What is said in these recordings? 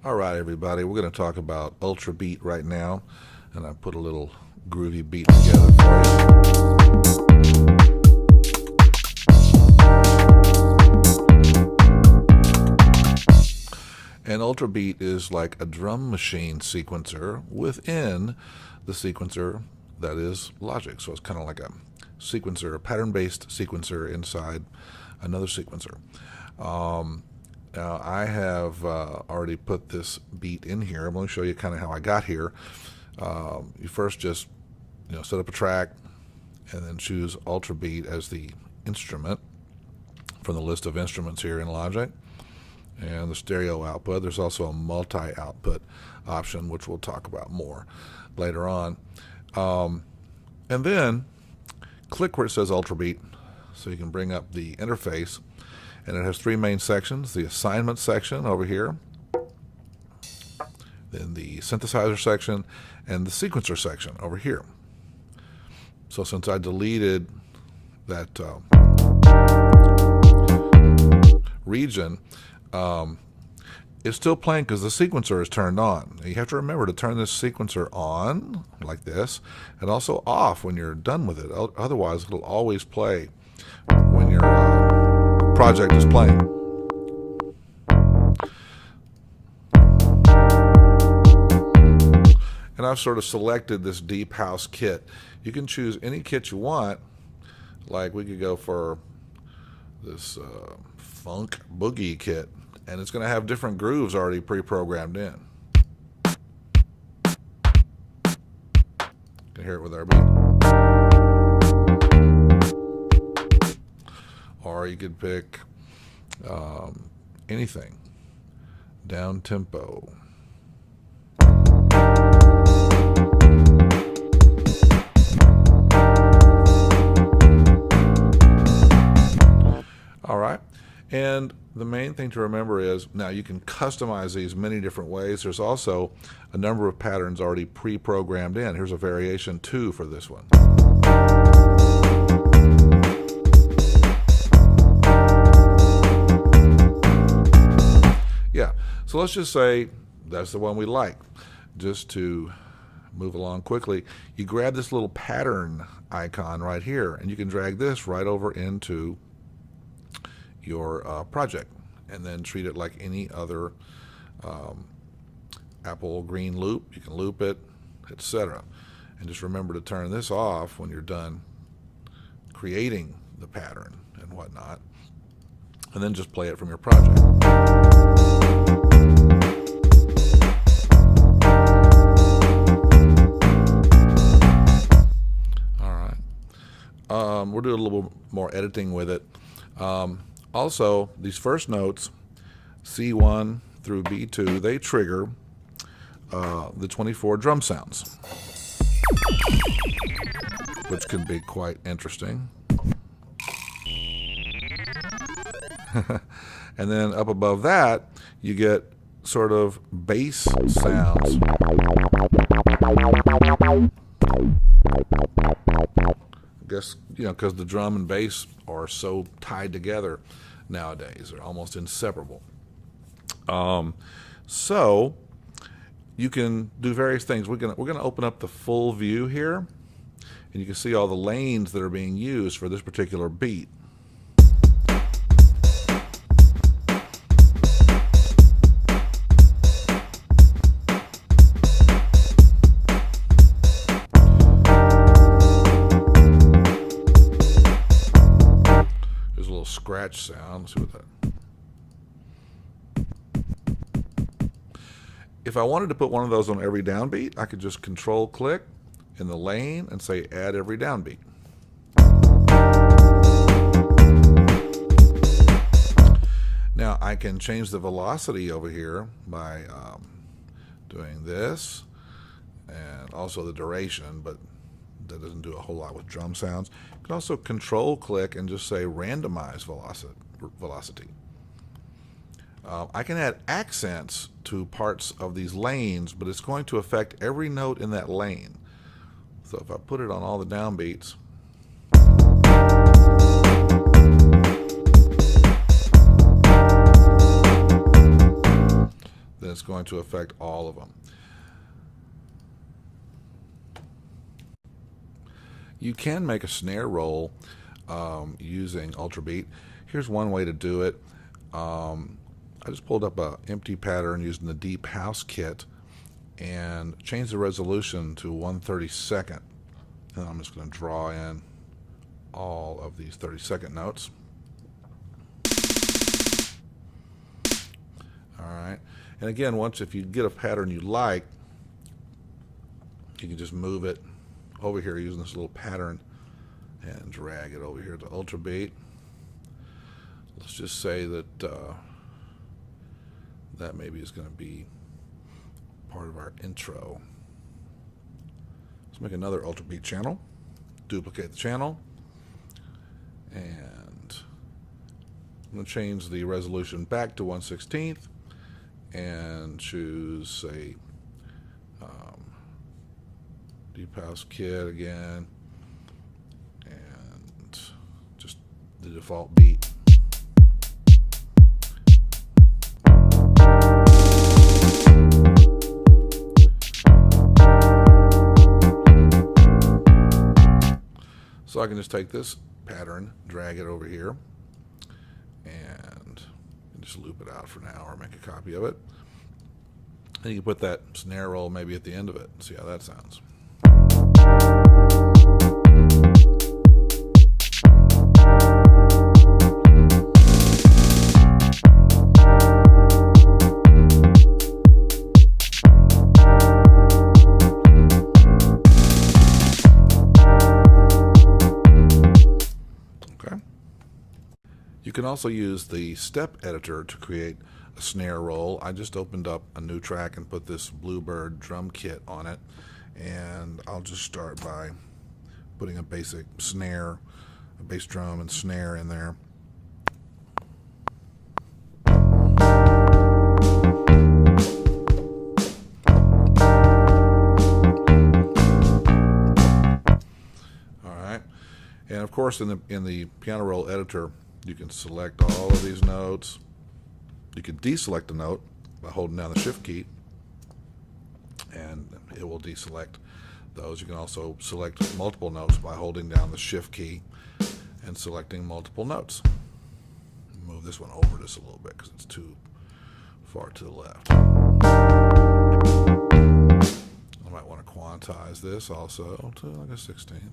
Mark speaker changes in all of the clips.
Speaker 1: All right, everybody, we're going to talk about Ultrabeat right now, and I put a little groovy beat together for you. And Ultrabeat is like a drum machine sequencer within the sequencer that is Logic. So it's kind of like a sequencer, a pattern-based sequencer inside another sequencer. Now I have already put this beat in here. I'm going to show you kind of how I got here. You first just set up a track and then choose Ultrabeat as the instrument from the list of instruments here in Logic, and the stereo output. There's also a multi-output option, which we'll talk about more later on. And then click where it says Ultrabeat so you can bring up the interface. And it has three main sections: the assignment section over here, then the synthesizer section, and the sequencer section over here. So since I deleted that region, it's still playing because the sequencer is turned on. You have to remember to turn this sequencer on like this, and also off when you're done with it. Otherwise, it'll always play when your project is playing. And I've sort of selected this deep house kit. You can choose any kit you want. Like we could go for this funk boogie kit, and it's going to have different grooves already pre-programmed in. You can hear it with our beat. Or you could pick anything, down tempo. All right, and the main thing to remember is now you can customize these many different ways. There's also a number of patterns already pre-programmed in. Here's a variation 2 for this one. Yeah, so let's just say that's the one we like. Just to move along quickly, you grab this little pattern icon right here, and you can drag this right over into your project, and then treat it like any other Apple green loop. You can loop it, etc. And just remember to turn this off when you're done creating the pattern and whatnot, and then just play it from your project. All right. We'll do a little more editing with it. Also, these first notes, C1 through B2, they trigger the 24 drum sounds, which can be quite interesting. And then up above that, you get sort of bass sounds. I guess, because the drum and bass are so tied together nowadays. They're almost inseparable. So you can do various things. We're gonna open up the full view here, and you can see all the lanes that are being used for this particular beat. Scratch sound. Let's see what that. If I wanted to put one of those on every downbeat, I could just control click in the lane and say add every downbeat. Now I can change the velocity over here by doing this, and also the duration, but that doesn't do a whole lot with drum sounds. You can also control click and just say randomize velocity. I can add accents to parts of these lanes, but it's going to affect every note in that lane. So if I put it on all the downbeats, then then it's going to affect all of them. You can make a snare roll using Ultrabeat. Here's one way to do it. I just pulled up an empty pattern using the Deep House kit and changed the resolution to 1/32. And I'm just going to draw in all of these 30-second notes. Alright, and again, if you get a pattern you like, you can just move it over here using this little pattern and drag it over here to Ultrabeat. Let's just say that that maybe is going to be part of our intro. Let's make another Ultrabeat channel, duplicate the channel, and I'm going to change the resolution back to 1/16 and choose, say, Deep House Kit again, and just the default beat. So I can just take this pattern, drag it over here, and just loop it out for now, or make a copy of it. And you can put that snare roll maybe at the end of it and see how that sounds. You can also use the step editor to create a snare roll. I just opened up a new track and put this Bluebird drum kit on it, and I'll just start by putting a basic snare, a bass drum and snare in there. Alright, and of course in the piano roll editor you can select all of these notes. You can deselect a note by holding down the shift key, and it will deselect those. You can also select multiple notes by holding down the shift key and selecting multiple notes. Move this one over just a little bit because it's too far to the left. I might want to quantize this also to like a 16th.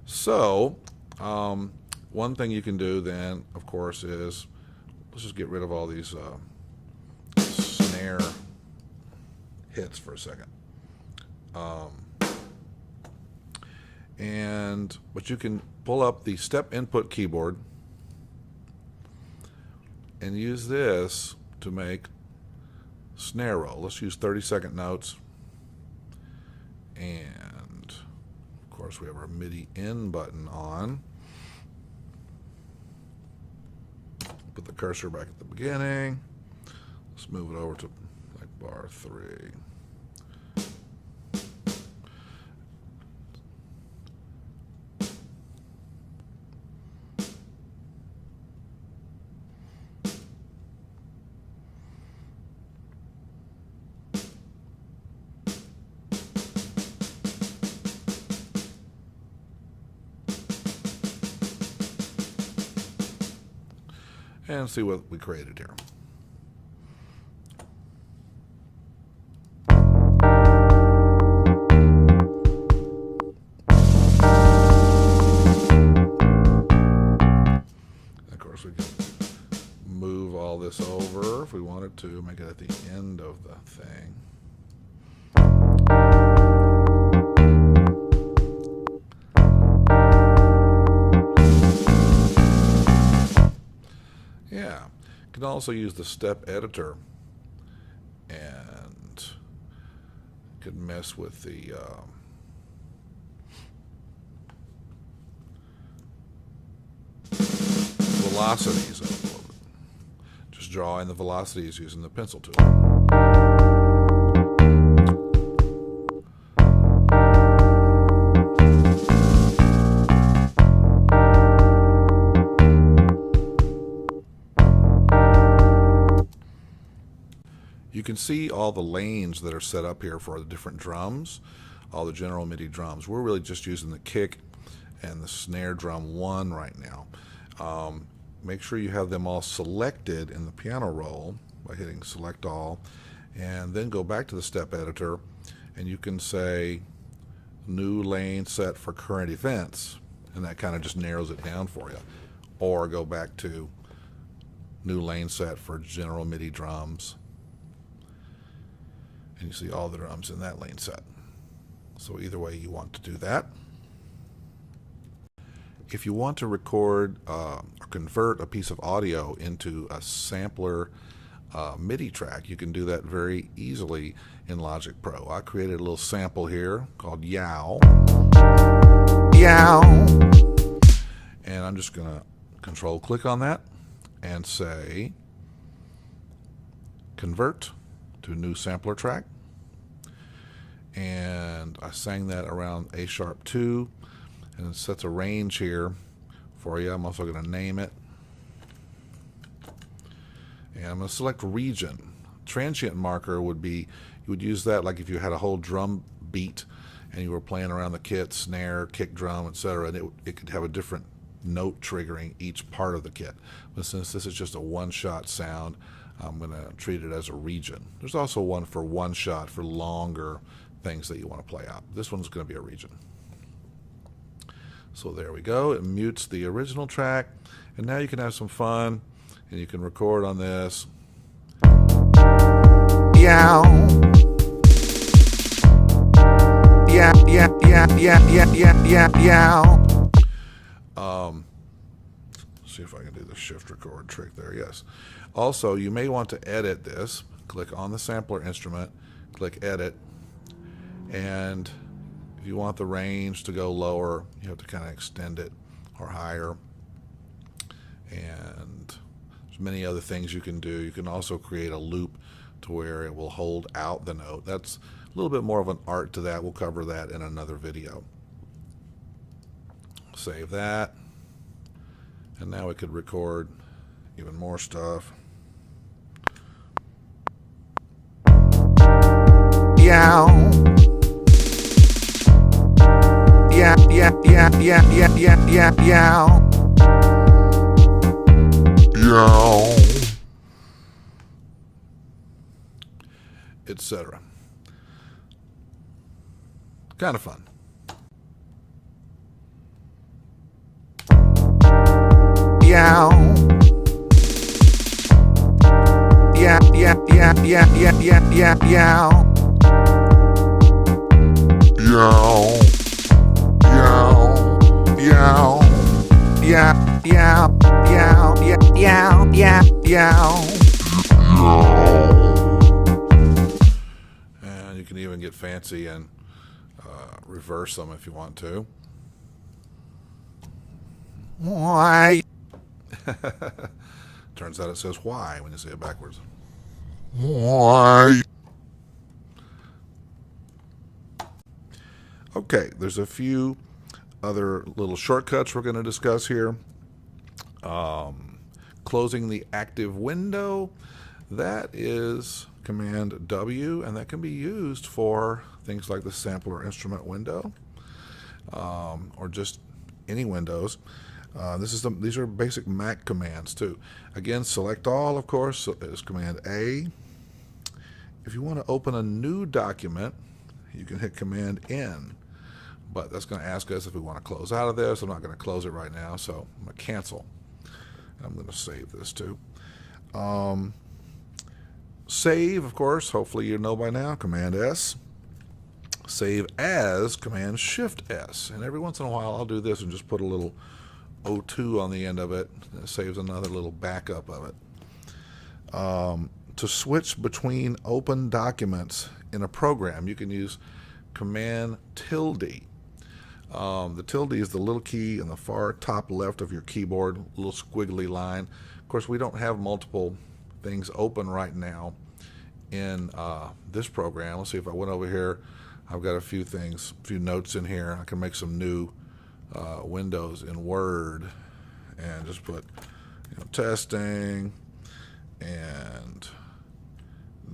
Speaker 1: So, one thing you can do then, of course, is let's just get rid of all these snare hits for a second. But you can pull up the step input keyboard and use this to make snare roll. Let's use 30-second notes, and of course we have our MIDI in button on. Put the cursor back at the beginning. Let's move it over to like bar 3. And see what we created here. Of course, we can move all this over if we wanted to, make it at the end of the thing. Yeah, you can also use the step editor, and you could mess with the velocities of it. Just draw in the velocities using the pencil tool. can see all the lanes that are set up here for the different drums, all the general MIDI drums. We're really just using the kick and the snare drum 1 right now. Make sure you have them all selected in the piano roll by hitting select all, and then go back to the step editor and you can say new lane set for current events, and that kind of just narrows it down for you. Or go back to new lane set for general MIDI drums, and you see all the drums in that lane set. So either way you want to do that. If you want to record or convert a piece of audio into a sampler MIDI track, you can do that very easily in Logic Pro. I created a little sample here called Yow. Yow. And I'm just going to control click on that and say convert to new sampler track. And I sang that around A#2, and it sets a range here for you. I'm also going to name it. And I'm going to select region. Transient marker would be, you would use that like if you had a whole drum beat and you were playing around the kit, snare, kick drum, etc., and it could have a different note triggering each part of the kit. But since this is just a one-shot sound, I'm going to treat it as a region. There's also one for one shot for longer things that you want to play out. This one's going to be a region. So there we go. It mutes the original track, and now you can have some fun and you can record on this. Yow. Yeah, yeah, yeah, yeah, yeah, yeah, yeah, yow. See if I can do the shift record trick there. Yes. Also, you may want to edit this. Click on the sampler instrument, click edit, and if you want the range to go lower, you have to kind of extend it, or higher. And there's many other things you can do. You can also create a loop to where it will hold out the note. That's a little bit more of an art to that. We'll cover that in another video. Save that. And now we could record even more stuff. Yow. Yeah, yeah, yeah, yeah, yeah, yeah, yeah, yow. Yow. Etc. Kind of fun. Yow. Yeah, yeah, yeah, yeah, yeah, yeah, yeah, yow. Yow. Yow. Yow. Yeah, yeah, yeah, yeah, yeah, yeah, yow. And you can even get fancy and reverse them if you want to. Why? Turns out it says why when you say it backwards. Why? Okay, there's a few other little shortcuts we're going to discuss here. Closing the active window, that is Command W, and that can be used for things like the sampler instrument window, or just any windows. These are basic Mac commands too. Again, select all, of course, is Command A. If you want to open a new document, you can hit Command N. But that's going to ask us if we want to close out of this. I'm not going to close it right now, so I'm going to cancel. I'm going to save this too. Save, of course, hopefully you know by now, Command S. Save as, Command Shift S. And every once in a while I'll do this and just put a little O2 on the end of it. It saves another little backup of it. To switch between open documents in a program, you can use Command tilde. The tilde is the little key in the far top left of your keyboard, little squiggly line. Of course, we don't have multiple things open right now in this program. Let's see if I went over here. I've got a few things, a few notes in here. I can make some new windows in Word and just put testing and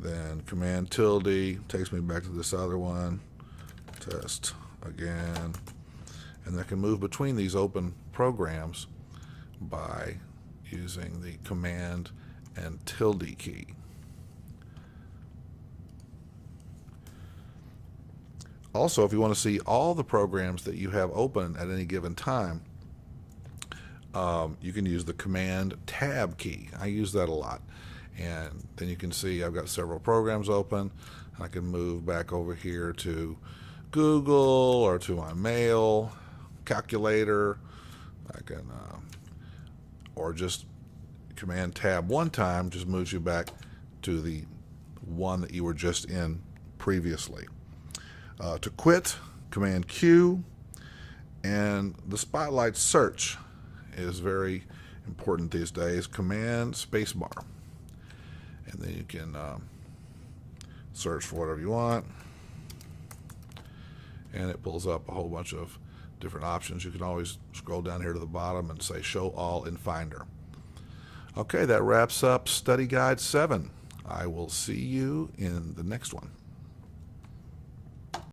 Speaker 1: Then Command tilde takes me back to this other one. Test again. And I can move between these open programs by using the Command and tilde key. Also, if you want to see all the programs that you have open at any given time, you can use the Command Tab key. I use that a lot. And then you can see I've got several programs open. I can move back over here to Google or to my mail, calculator. I can, or just Command Tab one time just moves you back to the one that you were just in previously. To quit, Command Q, and the Spotlight search is very important these days. Command Spacebar, and then you can search for whatever you want, and it pulls up a whole bunch of different options. You can always scroll down here to the bottom and say Show All in Finder. Okay, that wraps up Study Guide 7. I will see you in the next one.